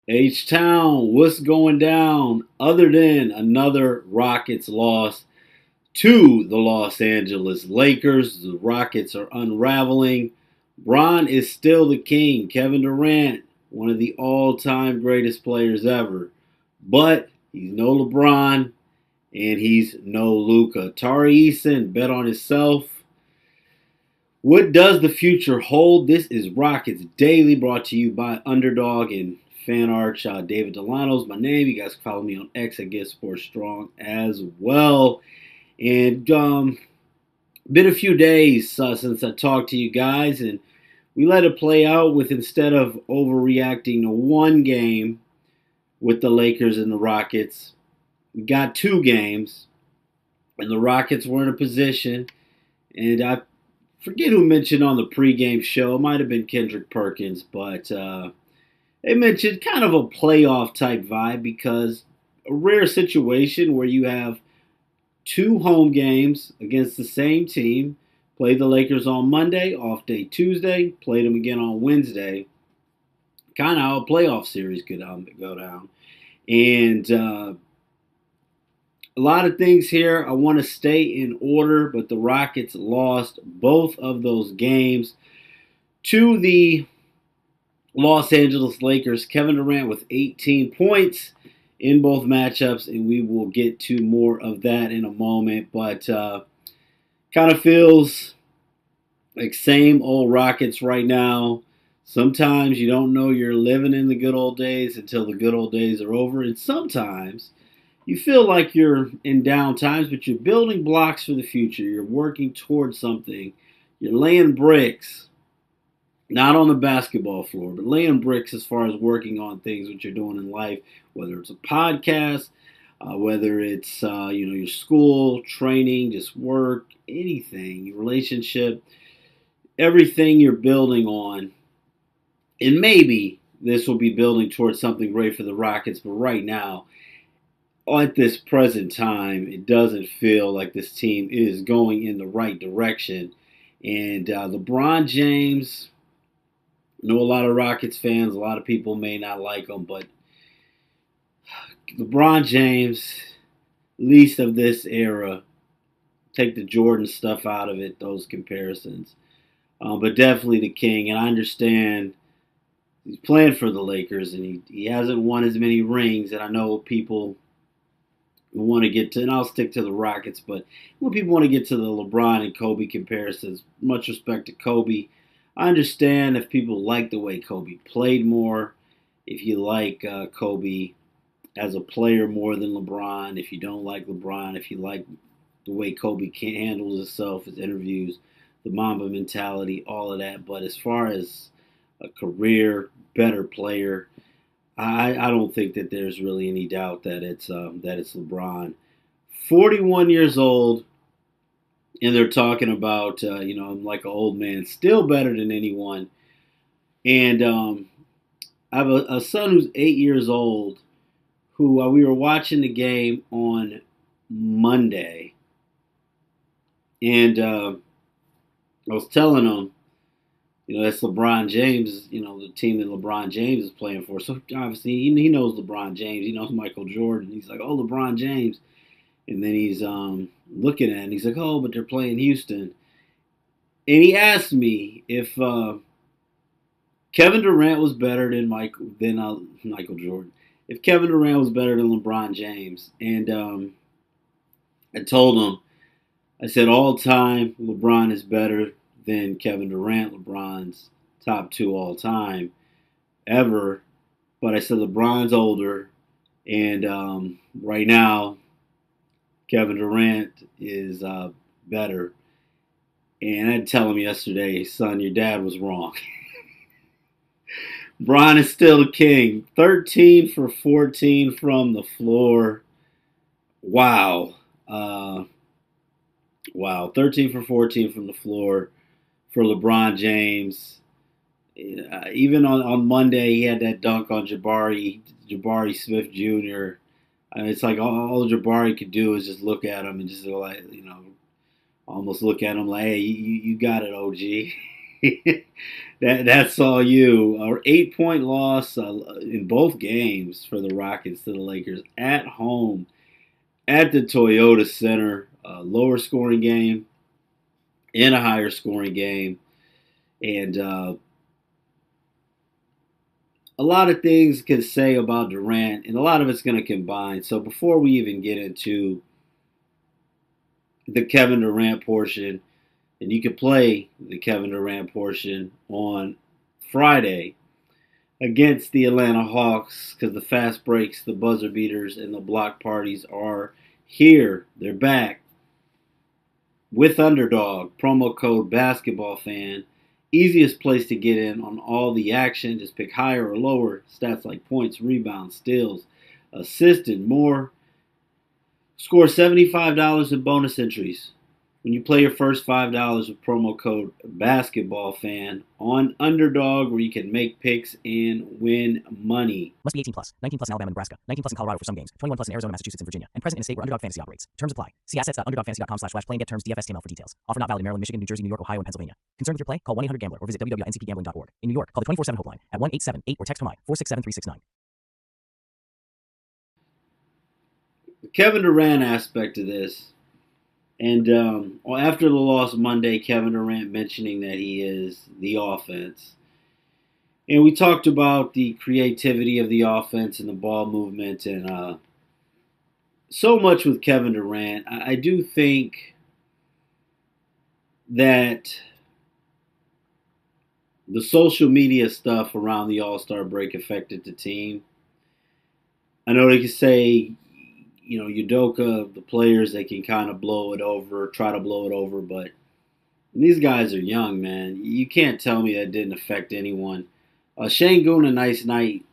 H-Town, what's going down other than another Rockets loss to the Los Angeles Lakers? The Rockets are unraveling. Bron is still the king. Kevin Durant, one of the all-time greatest players ever. But he's no LeBron and he's no Luka. Tari Eason bet on himself. What does the future hold? This is Rockets Daily, brought to you by Underdog and Fan Arch. David Delano's my name. You guys can follow me on X at Get Sports Strong as well. And been a few days since I talked to you guys, and we let it play out with, instead of overreacting to one game with the Lakers and the Rockets, we got two games, and the Rockets were in a position, and I forget who mentioned on the pregame show. It might have been Kendrick Perkins, but they mentioned kind of a playoff type vibe, because a rare situation where you have two home games against the same team. Played the Lakers on Monday, off day Tuesday, played them again on Wednesday. Kind of how a playoff series could go down. And a lot of things here I want to stay in order, but the Rockets lost both of those games to the Los Angeles Lakers. Kevin Durant with 18 points in both matchups, and we will get to more of that in a moment. But kind of feels like same old Rockets right now. Sometimes you don't know you're living in the good old days until the good old days are over, and sometimes you feel like you're in down times, but you're building blocks for the future. You're working towards something. You're laying bricks, not on the basketball floor, but laying bricks as far as working on things that you're doing in life, whether it's a podcast, whether it's your school, training, just work, anything, your relationship, everything you're building on. And maybe this will be building towards something great for the Rockets, but right now, at this present time, it doesn't feel like this team is going in the right direction. And LeBron James, I know a lot of Rockets fans, a lot of people may not like him, but LeBron James, least of this era, take the Jordan stuff out of it, those comparisons. But definitely the king, and I understand he's playing for the Lakers, and he hasn't won as many rings, and I know people want to get to, and I'll stick to the Rockets, but when people want to get to the LeBron and Kobe comparisons, much respect to Kobe. I understand if people like the way Kobe played more, if you like Kobe as a player more than LeBron, if you don't like LeBron, if you like the way Kobe handles himself, his interviews, the Mamba mentality, all of that. But as far as a career, better player, I don't think that there's really any doubt that it's LeBron. 41 years old, and they're talking about I'm like an old man, still better than anyone. And I have a son who's 8 years old, who we were watching the game on Monday, and I was telling him, that's LeBron James, the team that LeBron James is playing for. So obviously he knows LeBron James. He knows Michael Jordan. He's like, oh, LeBron James. And then he's looking at it, and he's like, oh, but they're playing Houston. And he asked me if Kevin Durant was better than Michael Jordan. If Kevin Durant was better than LeBron James. And I told him, I said, all time, LeBron is better than Kevin Durant. LeBron's top two all time ever. But I said LeBron's older, and right now Kevin Durant is better. And I had to tell him yesterday, son, your dad was wrong. Bron is still the king. 13 for 14 from the floor. Wow. Wow. 13 for 14 from the floor for LeBron James. Even on Monday, he had that dunk on Jabari Smith Jr. I mean, it's like all Jabari could do is just look at him and just go like, almost look at him like, hey, you got it, OG. That's all you. Our 8-point loss in both games for the Rockets to the Lakers at home at the Toyota Center. Lower scoring game and a higher scoring game. And a lot of things can say about Durant, and a lot of it's going to combine. So before we even get into the Kevin Durant portion, and you can play the Kevin Durant portion on Friday against the Atlanta Hawks because the fast breaks, the buzzer beaters, and the block parties are here. They're back with Underdog, promo code BasketballFan. Easiest place to get in on all the action. Just pick higher or lower stats like points, rebounds, steals, assists, and more. Score $75 in bonus entries when you play your first $5 with promo code BasketballFan on Underdog, where you can make picks and win money. Must be 18 plus. 19 plus in Alabama, Nebraska. 19 plus in Colorado for some games. 21 plus in Arizona, Massachusetts, and Virginia. And present in a state where Underdog Fantasy operates. Terms apply. See assets.underdogfantasy.com/play and get terms DFSTML for details. Offer not valid in Maryland, Michigan, New Jersey, New York, Ohio, and Pennsylvania. Concerned with your play? Call 1-800-GAMBLER or visit www.ncpgambling.org. In New York, call the 24/7 helpline at 1-878 or text HOMI 467-369. The Kevin Durant aspect of this. And after the loss Monday, Kevin Durant mentioning that he is the offense. And we talked about the creativity of the offense and the ball movement and so much with Kevin Durant. I do think that the social media stuff around the All-Star break affected the team. I know they can say, Udoka, the players, they can kind of try to blow it over, but these guys are young, man. You can't tell me that didn't affect anyone. Şengün, a nice night,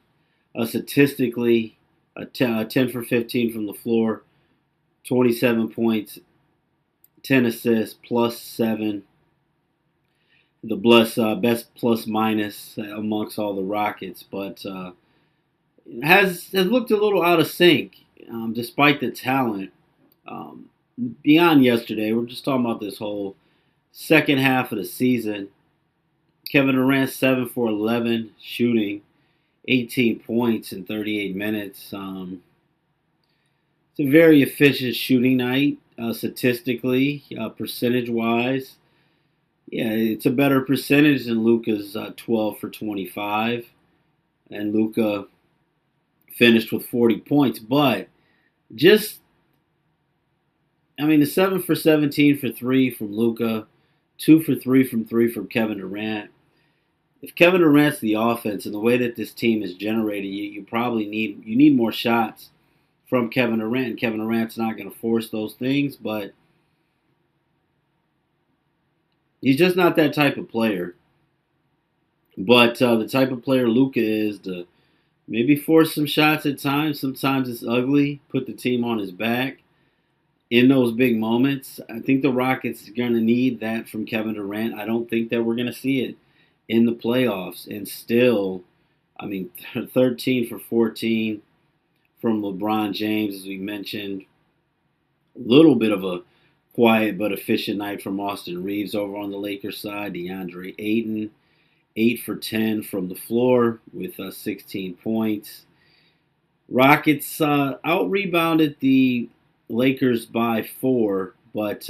statistically, 10 for 15 from the floor, 27 points, 10 assists, +7. The best plus minus amongst all the Rockets, but has looked a little out of sync. Despite the talent, beyond yesterday, we're just talking about this whole second half of the season. Kevin Durant 7 for 11 shooting, 18 points in 38 minutes. It's a very efficient shooting night statistically, percentage-wise. Yeah, it's a better percentage than Luka's 12 for 25, and Luka finished with 40 points, but the 7 for 17 for 3 from Luka, 2 for 3 from Kevin Durant. If Kevin Durant's the offense and the way that this team is generated, you probably need more shots from Kevin Durant. Kevin Durant's not going to force those things, but he's just not that type of player. But the type of player Luka is to maybe force some shots at times. Sometimes it's ugly. Put the team on his back in those big moments. I think the Rockets are going to need that from Kevin Durant. I don't think that we're going to see it in the playoffs. And still, 13 for 14 from LeBron James, as we mentioned. A little bit of a quiet but efficient night from Austin Reeves over on the Lakers side. DeAndre Ayton, 8 for 10 from the floor with 16 points. Rockets out-rebounded the Lakers by 4, but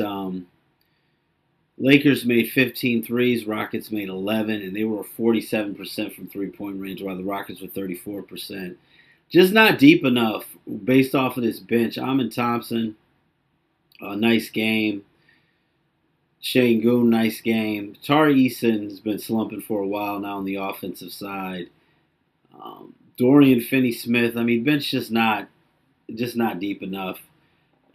Lakers made 15 threes, Rockets made 11, and they were 47% from three-point range, while the Rockets were 34%. Just not deep enough based off of this bench. Amin Thompson, a nice game. Şengün, nice game. Tari Eason has been slumping for a while now on the offensive side. Dorian Finney-Smith, bench just not deep enough.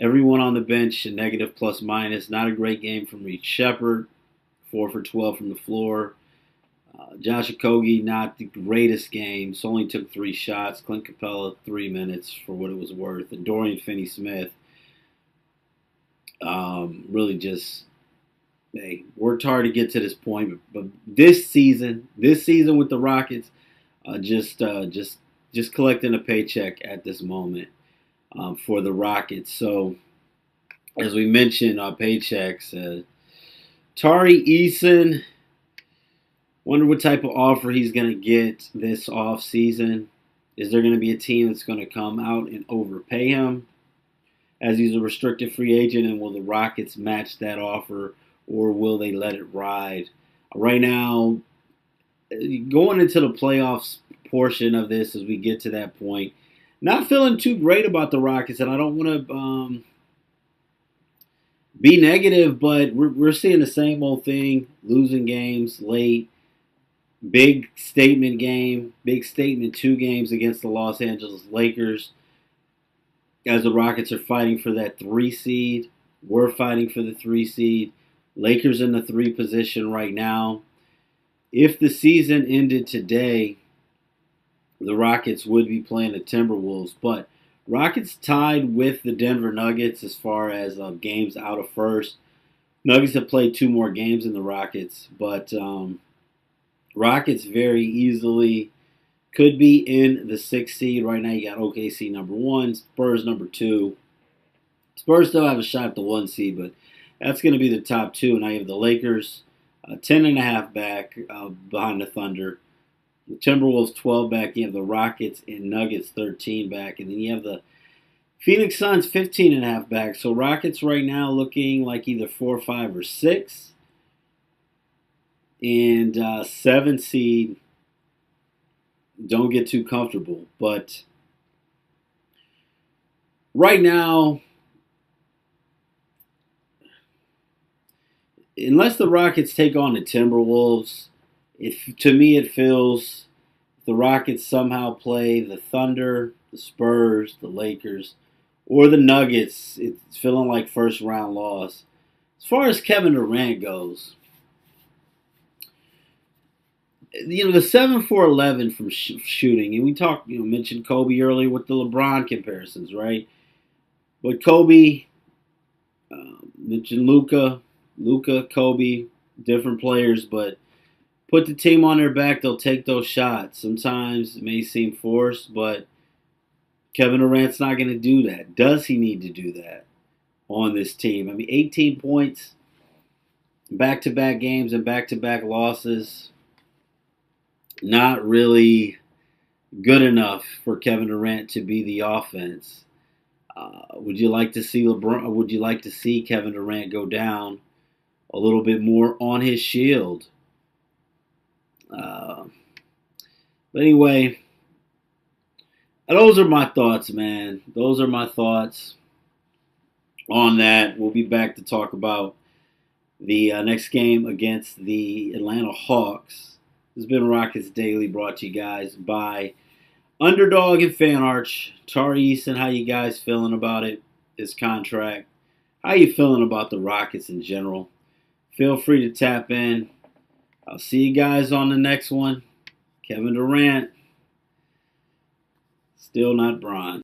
Everyone on the bench, a negative plus minus. Not a great game from Reed Shepherd, 4 for 12 from the floor. Josh Okogie, not the greatest game. So only took 3 shots. Clint Capella, 3 minutes for what it was worth. And Dorian Finney-Smith really just worked hard to get to this point. But this season with the Rockets, just collecting a paycheck at this moment for the Rockets. So, as we mentioned, paychecks. Tari Eason, Wonder what type of offer he's going to get this off season. Is there going to be a team that's going to come out and overpay him as he's a restricted free agent? And will the Rockets match that offer, or will they let it ride? Right now, going into the playoffs portion of this, as we get to that point, not feeling too great about the Rockets, and I don't want to be negative, but we're seeing the same old thing, losing games late. Big statement game, big statement 2 games against the Los Angeles Lakers as the Rockets are fighting for that 3 seed. We're fighting for the 3 seed. Lakers in the 3 position right now. If the season ended today, the Rockets would be playing the Timberwolves, but Rockets tied with the Denver Nuggets as far as games out of first. Nuggets have played 2 more games than the Rockets, but Rockets very easily could be in the 6th seed. Right now you got OKC number 1, Spurs number 2. Spurs still have a shot at the 1 seed, but that's going to be the top 2. And now you have the Lakers 10.5 back behind the Thunder. The Timberwolves 12 back. You have the Rockets and Nuggets 13 back. And then you have the Phoenix Suns 15.5 back. So Rockets right now looking like either 4, 5, or 6. And 7 seed, don't get too comfortable. But right now, unless the Rockets take on the Timberwolves, to me it feels the Rockets somehow play the Thunder, the Spurs, the Lakers, or the Nuggets, it's feeling like first round loss. As far as Kevin Durant goes, the 7 for 11 from shooting, and we talked, mentioned Kobe earlier with the LeBron comparisons, right? But Kobe, mentioned Luka, Kobe, different players, but put the team on their back, they'll take those shots. Sometimes it may seem forced, but Kevin Durant's not going to do that. Does he need to do that on this team? I mean, 18 points, back-to-back games and back-to-back losses. Not really good enough for Kevin Durant to be the offense. Would you like to see LeBron? Would you like to see Kevin Durant go down a little bit more on his shield? But anyway, those are my thoughts, man. Those are my thoughts on that. We'll be back to talk about the next game against the Atlanta Hawks. This has been Rockets Daily, brought to you guys by Underdog and Fan Arch. Tari Easton, how you guys feeling about it? His contract. How you feeling about the Rockets in general? Feel free to tap in. I'll see you guys on the next one. Kevin Durant, still not Bron.